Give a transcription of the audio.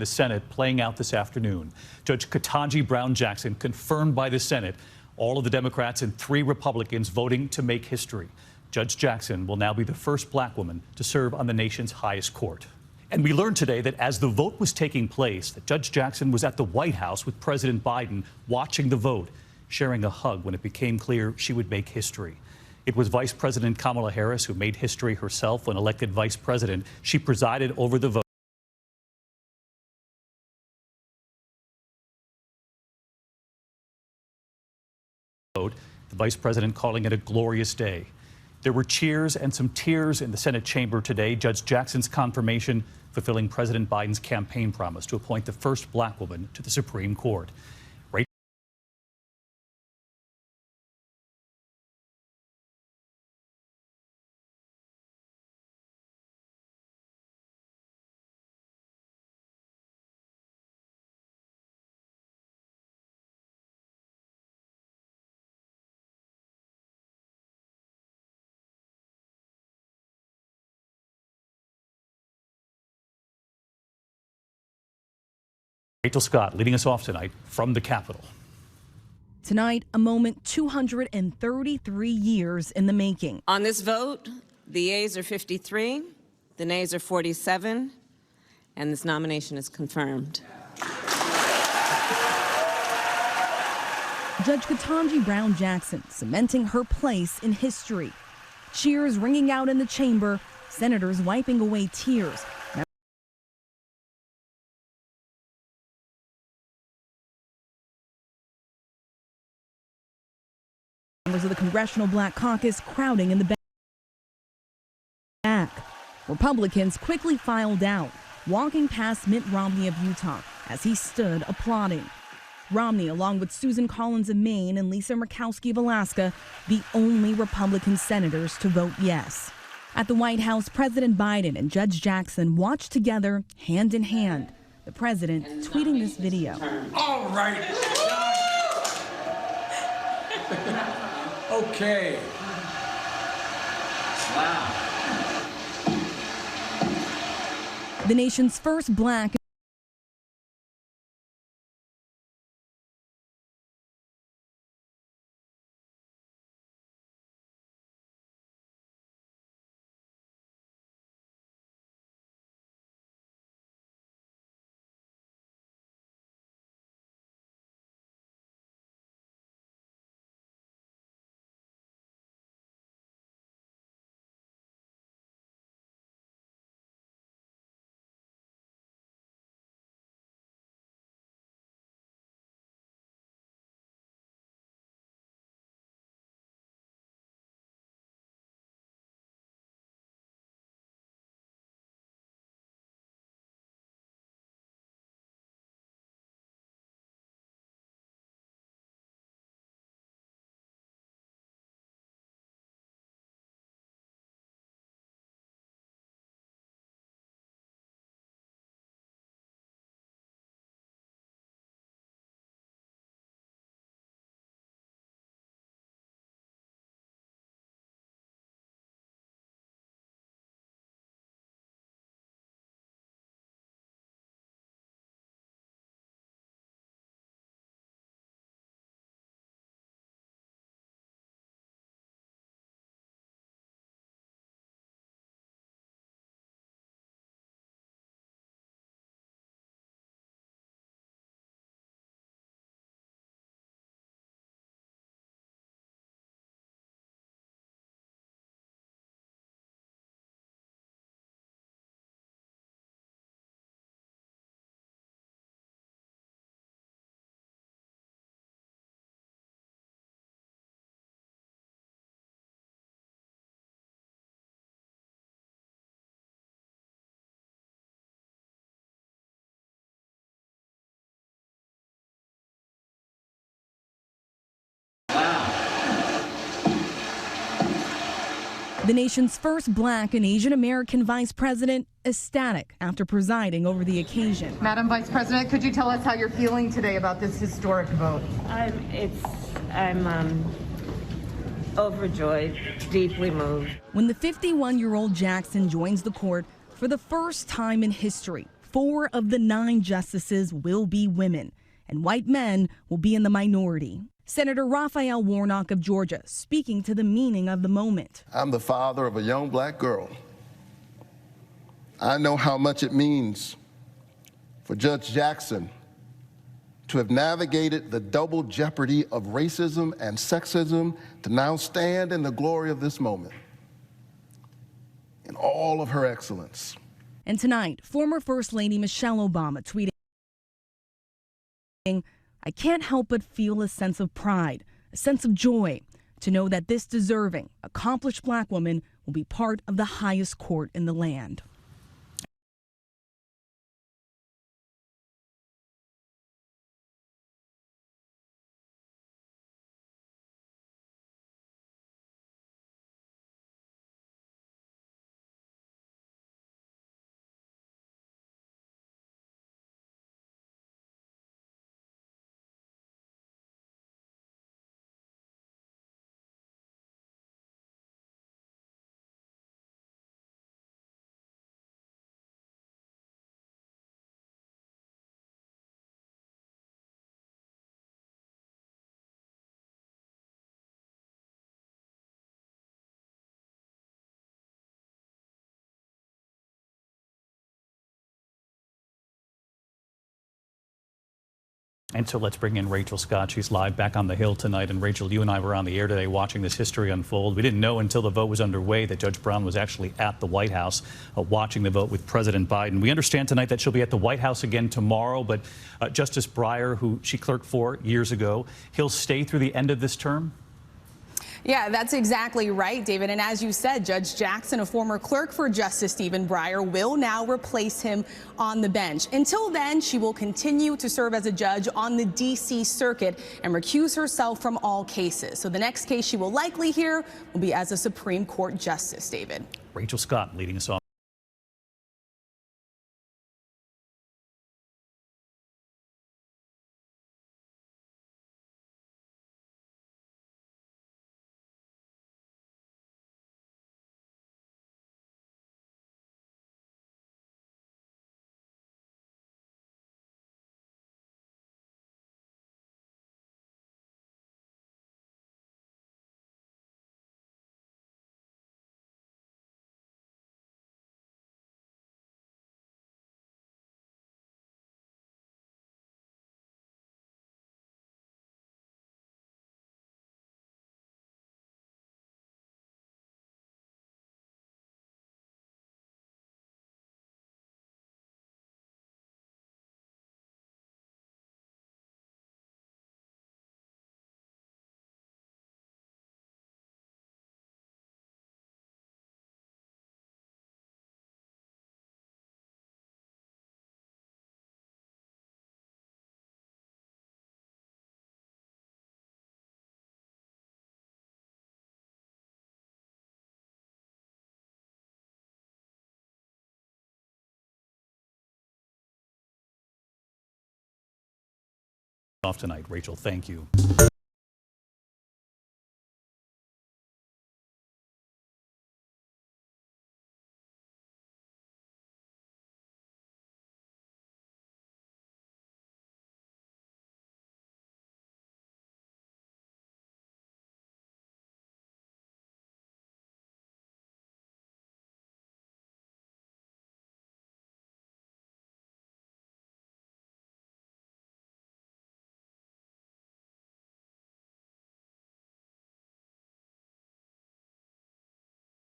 the Senate playing out this afternoon. Judge Kentanji Brown Jackson confirmed by the Senate, all of the Democrats and 3 Republicans voting to make history. Judge Jackson will now be the first black woman to serve on the nation's highest court. And we learned today that as the vote was taking place, that Judge Jackson was at the White House with President Biden watching the vote, sharing a hug when it became clear she would make history. It was Vice President Kamala Harris who made history herself when elected vice president. She presided over the vote. The vice president calling it a glorious day. There were cheers and some tears in the Senate chamber today. Judge Jackson's confirmation fulfilling President Biden's campaign promise to appoint the first black woman to the Supreme Court. Rachel Scott leading us off tonight from the Capitol. Tonight, a moment 233 years in the making. On this vote, the yeas are 53, the nays are 47, and this nomination is confirmed. Judge Kentanji Brown Jackson cementing her place in history. Cheers ringing out in the chamber, senators wiping away tears. Members of the Congressional Black Caucus crowding in the back. Republicans quickly filed out, walking past Mitt Romney of Utah as he stood applauding. Romney, along with Susan Collins of Maine and Lisa Murkowski of Alaska, the only Republican senators to vote yes. At the White House, President Biden and Judge Jackson watched together, hand in hand. The president tweeting this video. All right. Okay. Wow. The nation's first black The nation's first black and Asian American vice president ecstatic after presiding over the occasion. Madam Vice President, could you tell us how you're feeling today about this historic vote? I'm overjoyed, deeply moved. When the 51-year-old Jackson joins the court for the first time in history, 4 of the 9 justices will be women, and white men will be in the minority. Senator Raphael Warnock of Georgia speaking to the meaning of the moment. I'm the father of a young black girl. I know how much it means for Judge Jackson to have navigated the double jeopardy of racism and sexism to now stand in the glory of this moment in all of her excellence. And tonight, former First Lady Michelle Obama tweeting, "I can't help but feel a sense of pride, a sense of joy, to know that this deserving, accomplished black woman will be part of the highest court in the land." And so let's bring in Rachel Scott. She's live back on the Hill tonight. And Rachel, you and I were on the air today watching this history unfold. We didn't know until the vote was underway that Judge Brown was actually at the White House watching the vote with President Biden. We understand tonight that she'll be at the White House again tomorrow, but Justice Breyer, who she clerked for years ago, he'll stay through the end of this term? Yeah, that's exactly right, David. And as you said, Judge Jackson, a former clerk for Justice Stephen Breyer, will now replace him on the bench. Until then, she will continue to serve as a judge on the D.C. Circuit and recuse herself from all cases. So the next case she will likely hear will be as a Supreme Court justice, David. Rachel Scott leading us off. Off tonight. Rachel, thank you.